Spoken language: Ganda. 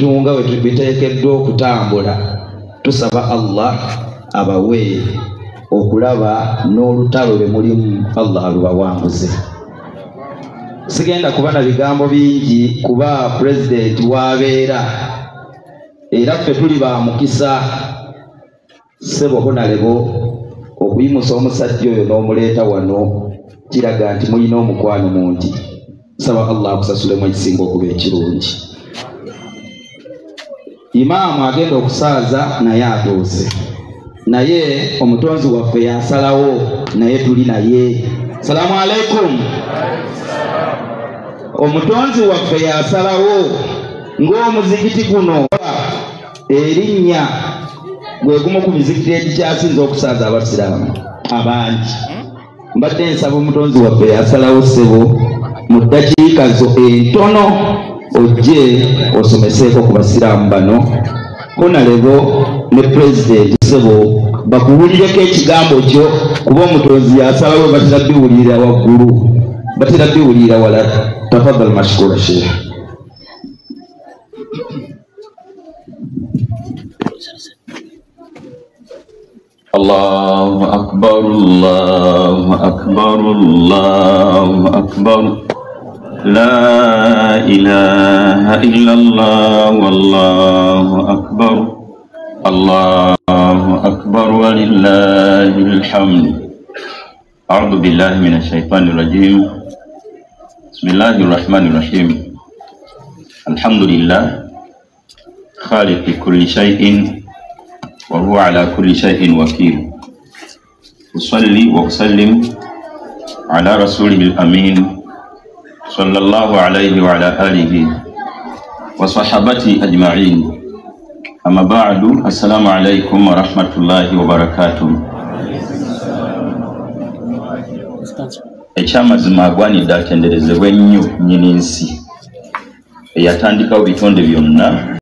tunga wetubiteekeddwa okutambula tusaba Allah abawe okulaba n'olutalo lwe mulimu Allah alubawanguze. Sigenda kuba na bigambo bingi kuba president wabeera era ffe tuli ba mukisa sebo honalebo okuyimusa omusajja oyo n'omuleeta wano kiraga nti mulina omukwano mungi. Saba Allah akusasulemu ekisinga okuba ekirungi. Imaamu agenda okusaaza naye atuuse, naye omutonzi waffe yasalawo naye tuli naye. Salaamu alaikum. Omutonzi waffe yasalawo ng'omuzikiti guno erinnya gwe gumu ku mizikiti egikyasinze okusaaza abasiraamu abangi. Mbadde nsaba omutonzi waffe yasalawo ssebo mu ddakiika zo entono ojje osomeseeko ku basiraamu bano honalebo ne president ssebo bakuwulireko ekigambo kyo kuba omutonzi yasalawo batera biwulirira waggulu batera biwulirira wala. Tafadhal mashkura sheikh. Allahu akbar, Allahu akbar, Allahu akbar. La ilaha illallah, wallahu akbar. Allahu akbar walillahil hamd. A'udhu billahi minash shaitanir rajim. Bismillahir rahmanir rahim. Alhamdulillah khaliqi kulli shay'in wa huwa ala kulli shay'in wakil. Usalli wa usallim ala rasulihil amin sallallahu alayhi wa ala alihi wa sahabati ajma'in. Amma ba'du, assalamu alaykum wa rahmatullahi wa barakatuh. Ekyamazima agwanidde atenderezebwe ennyo nnyini nsi eyatandikawo bitonde byonna